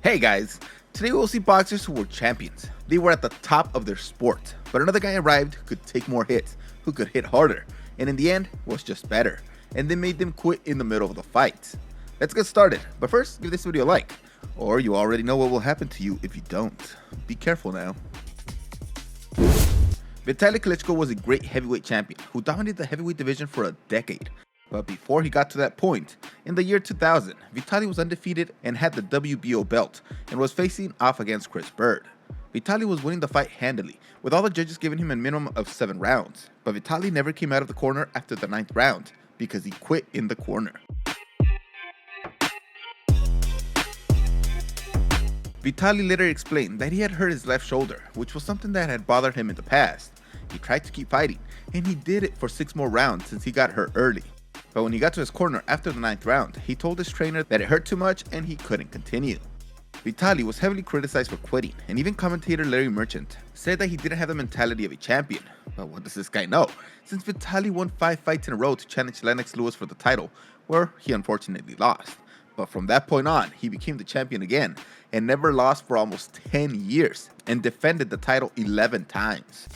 Hey guys, today we'll see boxers who were champions. They were at the top of their sport, but another guy arrived who could take more hits, who could hit harder, and in the end was just better, and they made them quit in the middle of the fight. Let's get started, but first give this video a like, or you already know what will happen to you if you don't. Be careful now. Vitali Klitschko was a great heavyweight champion who dominated the heavyweight division for a decade. But before he got to that point, in the year 2000, Vitali was undefeated and had the WBO belt and was facing off against Chris Bird. Vitali was winning the fight handily, with all the judges giving him a minimum of 7 rounds, but Vitali never came out of the corner after the 9th round because he quit in the corner. Vitali later explained that he had hurt his left shoulder, which was something that had bothered him in the past. He tried to keep fighting, and he did it for 6 more rounds since he got hurt early. But when he got to his corner after the 9th round, he told his trainer that it hurt too much and he couldn't continue. Vitali was heavily criticized for quitting, and even commentator Larry Merchant said that he didn't have the mentality of a champion. But what does this guy know? Since Vitali won 5 fights in a row to challenge Lennox Lewis for the title, where he unfortunately lost. But from that point on, he became the champion again, and never lost for almost 10 years, and defended the title 11 times.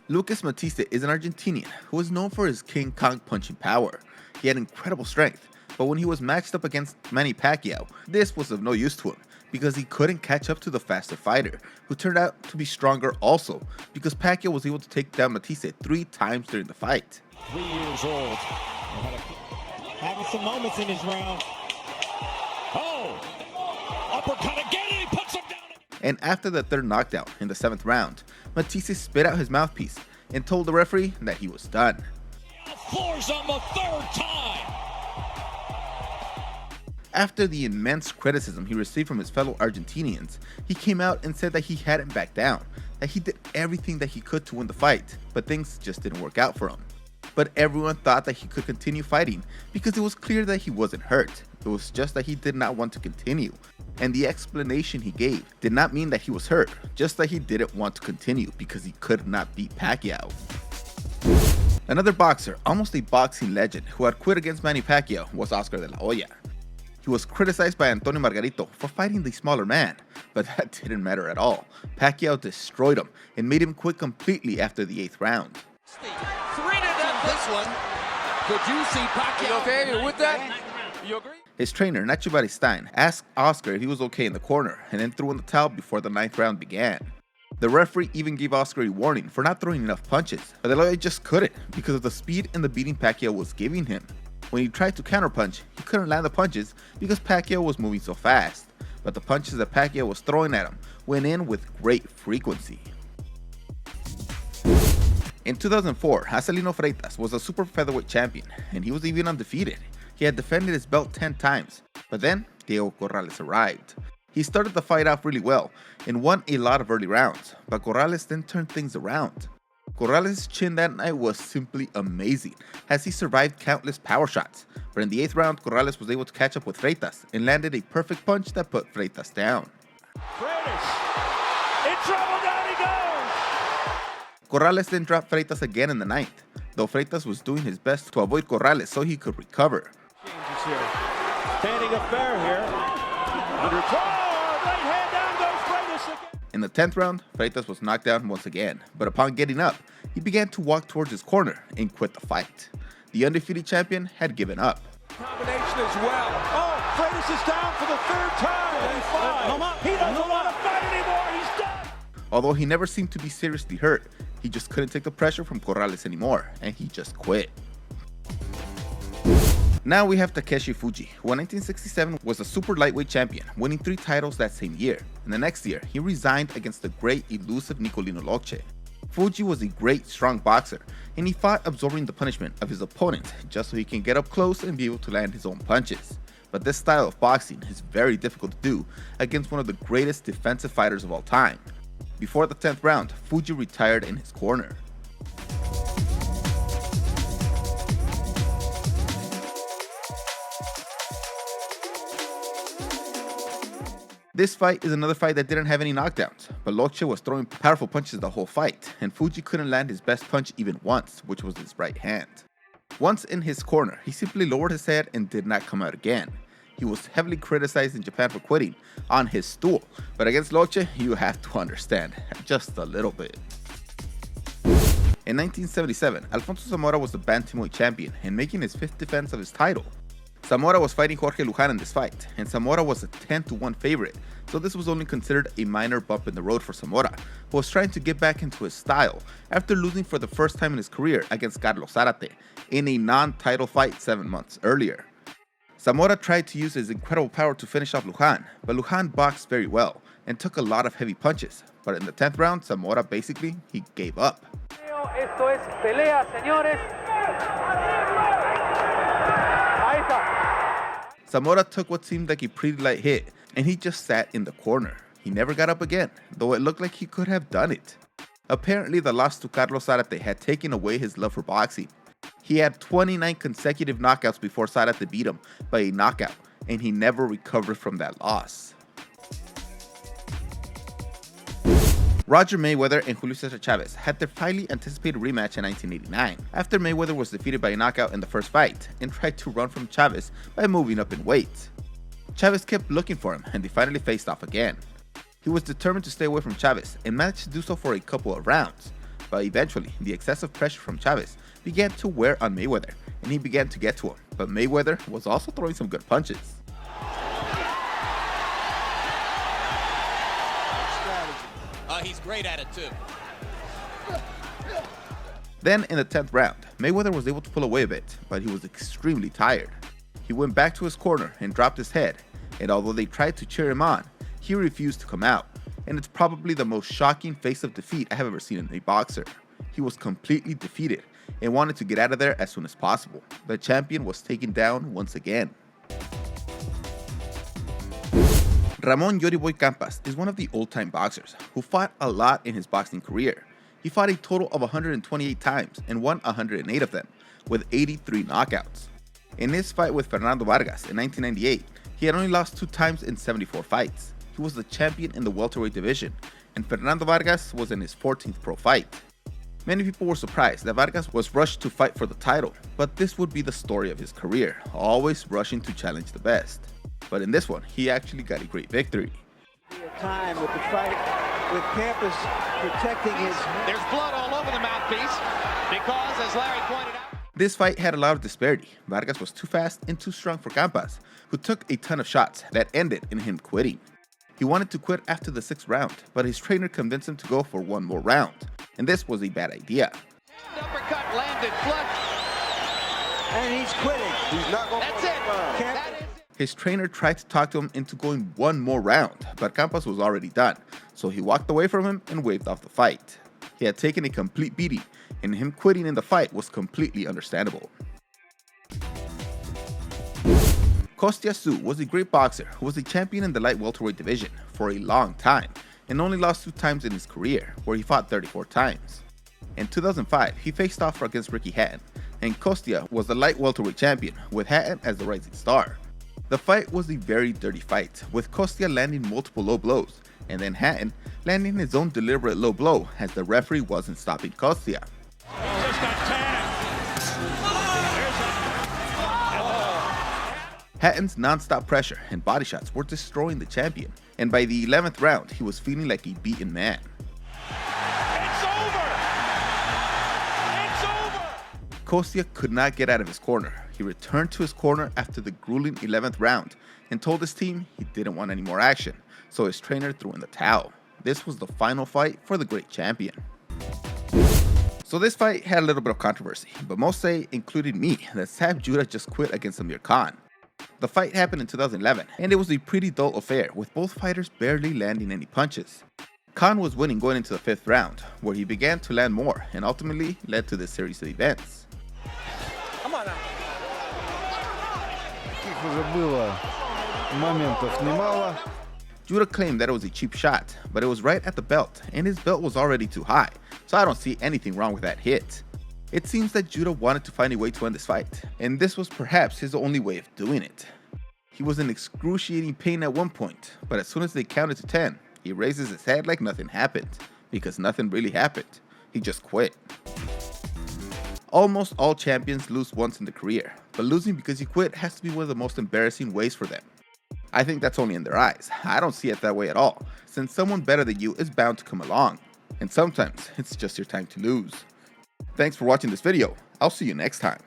Matthysse is an Argentinian who is known for his King Kong punching power. He had incredible strength, but when he was matched up against Manny Pacquiao, this was of no use to him because he couldn't catch up to the faster fighter, who turned out to be stronger also because Pacquiao was able to take down Matthysse 3 times during the fight. 3 years old. Having some moments in his round. Oh! Uppercut again, and he puts him down. And after the 3rd knockdown in the 7th round, Matthysse spit out his mouthpiece and told the referee that he was done. Floors him a 3rd time. After the immense criticism he received from his fellow Argentinians, he came out and said that he hadn't backed down, that he did everything that he could to win the fight, but things just didn't work out for him. But everyone thought that he could continue fighting because it was clear that he wasn't hurt. It was just that he did not want to continue. And the explanation he gave did not mean that he was hurt, just that he didn't want to continue because he could not beat Pacquiao. Another boxer, almost a boxing legend, who had quit against Manny Pacquiao was Oscar de la Hoya. He was criticized by Antonio Margarito for fighting the smaller man, but that didn't matter at all. Pacquiao destroyed him and made him quit completely after the 8th round. 3 to this one. Could you see Pacquiao okay with that? You agree? His trainer, Nacho Beristain, asked Oscar if he was okay in the corner and then threw in the towel before the 9th round began. The referee even gave Oscar a warning for not throwing enough punches, but De La Hoya just couldn't because of the speed and the beating Pacquiao was giving him. When he tried to counterpunch, he couldn't land the punches because Pacquiao was moving so fast, but the punches that Pacquiao was throwing at him went in with great frequency. In 2004, Freitas was a super featherweight champion, and he was even undefeated. He had defended his belt 10 times, but then Diego Corrales arrived. He started the fight off really well and won a lot of early rounds, but Corrales then turned things around. Corrales' chin that night was simply amazing, as he survived countless power shots, but in the 8th round, Corrales was able to catch up with Freitas and landed a perfect punch that put Freitas down. Freitas, in trouble, down he goes! Corrales then dropped Freitas again in the 9th, though Freitas was doing his best to avoid Corrales so he could recover. Standing affair here. Right hand down goes Freitas again. In the 10th round, Freitas was knocked down once again, but upon getting up, he began to walk towards his corner and quit the fight. The undefeated champion had given up. Combination as well. Oh, Freitas is down for the 3rd time. He doesn't want to fight anymore. He's done. Although he never seemed to be seriously hurt, he just couldn't take the pressure from Corrales anymore, and he just quit. Now we have Takeshi Fuji, who in 1967 was a super lightweight champion, winning 3 titles that same year, and the next year he resigned against the great elusive Nicolino Loce. Fuji was a great strong boxer, and he fought absorbing the punishment of his opponent just so he can get up close and be able to land his own punches. But this style of boxing is very difficult to do against one of the greatest defensive fighters of all time. Before the 10th round, Fuji retired in his corner. This fight is another fight that didn't have any knockdowns, but Loce was throwing powerful punches the whole fight, and Fuji couldn't land his best punch even once, which was his right hand. Once in his corner, he simply lowered his head and did not come out again. He was heavily criticized in Japan for quitting on his stool, but against Loce, you have to understand, just a little bit. In 1977, Alfonso Zamora was the bantamweight champion and making his 5th defense of his title. Zamora was fighting Jorge Lujan in this fight, and Zamora was a 10-1 favorite, so this was only considered a minor bump in the road for Zamora, who was trying to get back into his style after losing for the first time in his career against Carlos Zarate in a non-title fight 7 months earlier. Zamora tried to use his incredible power to finish off Lujan, but Lujan boxed very well and took a lot of heavy punches, but in the 10th round, Zamora he gave up. Esto es pelea, señores. Ahí está. Zamora took what seemed like a pretty light hit, and he just sat in the corner. He never got up again, though it looked like he could have done it. Apparently, the loss to Carlos Zarate had taken away his love for boxing. He had 29 consecutive knockouts before Zarate beat him by a knockout, and he never recovered from that loss. Roger Mayweather and Julio Cesar Chavez had their highly anticipated rematch in 1989, after Mayweather was defeated by a knockout in the first fight and tried to run from Chavez by moving up in weight. Chavez kept looking for him, and they finally faced off again. He was determined to stay away from Chavez and managed to do so for a couple of rounds, but eventually the excessive pressure from Chavez began to wear on Mayweather, and he began to get to him, but Mayweather was also throwing some good punches. He's great at it too. Then in the 10th round, Mayweather was able to pull away a bit, but he was extremely tired. He went back to his corner and dropped his head, and although they tried to cheer him on, he refused to come out, and it's probably the most shocking face of defeat I have ever seen in a boxer. He was completely defeated and wanted to get out of there as soon as possible. The champion was taken down once again. Ramon Yori Boy Gambas is one of the old-time boxers who fought a lot in his boxing career. He fought a total of 128 times and won 108 of them, with 83 knockouts. In his fight with Fernando Vargas in 1998, he had only lost 2 times in 74 fights. He was the champion in the welterweight division, and Fernando Vargas was in his 14th pro fight. Many people were surprised that Vargas was rushed to fight for the title, but this would be the story of his career, always rushing to challenge the best. But in this one, he actually got a great victory. Time with the fight with Gambas protecting his... There's blood all over the mouthpiece because, as Larry pointed out... This fight had a lot of disparity. Vargas was too fast and too strong for Gambas, who took a ton of shots that ended in him quitting. He wanted to quit after the 6th round, but his trainer convinced him to go for one more round, and this was a bad idea. Uppercut landed flush. And he's quitting. He's not going. That's it. That is it. His trainer tried to talk to him into going one more round, but Gambas was already done, so he walked away from him and waved off the fight. He had taken a complete beating, and him quitting in the fight was completely understandable. Tszyu was a great boxer who was a champion in the light welterweight division for a long time, and only lost 2 times in his career, where he fought 34 times. In 2005, he faced off against Ricky Hatton, and Tszyu was the light welterweight champion, with Hatton as the rising star. The fight was a very dirty fight, with Tszyu landing multiple low blows, and then Hatton landing his own deliberate low blow as the referee wasn't stopping Tszyu. Hatton's non-stop pressure and body shots were destroying the champion, and by the 11th round, he was feeling like a beaten man. It's over! It's over! Tszyu could not get out of his corner. He returned to his corner after the grueling 11th round and told his team he didn't want any more action, so his trainer threw in the towel. This was the final fight for the great champion. So this fight had a little bit of controversy, but most say, including me, that Sam Judah just quit against Amir Khan. The fight happened in 2011, and it was a pretty dull affair, with both fighters barely landing any punches. Khan was winning going into the 5th round, where he began to land more and ultimately led to this series of events. Come on now. Judah claimed that it was a cheap shot, but it was right at the belt, and his belt was already too high, so I don't see anything wrong with that hit. It seems that Judah wanted to find a way to end this fight, and this was perhaps his only way of doing it. He was in excruciating pain at one point, but as soon as they counted to 10, he raises his head like nothing happened, because nothing really happened. He just quit. Almost all champions lose once in their career, but losing because you quit has to be one of the most embarrassing ways for them. I think that's only in their eyes. I don't see it that way at all, since someone better than you is bound to come along, and sometimes it's just your time to lose. Thanks for watching this video. I'll see you next time.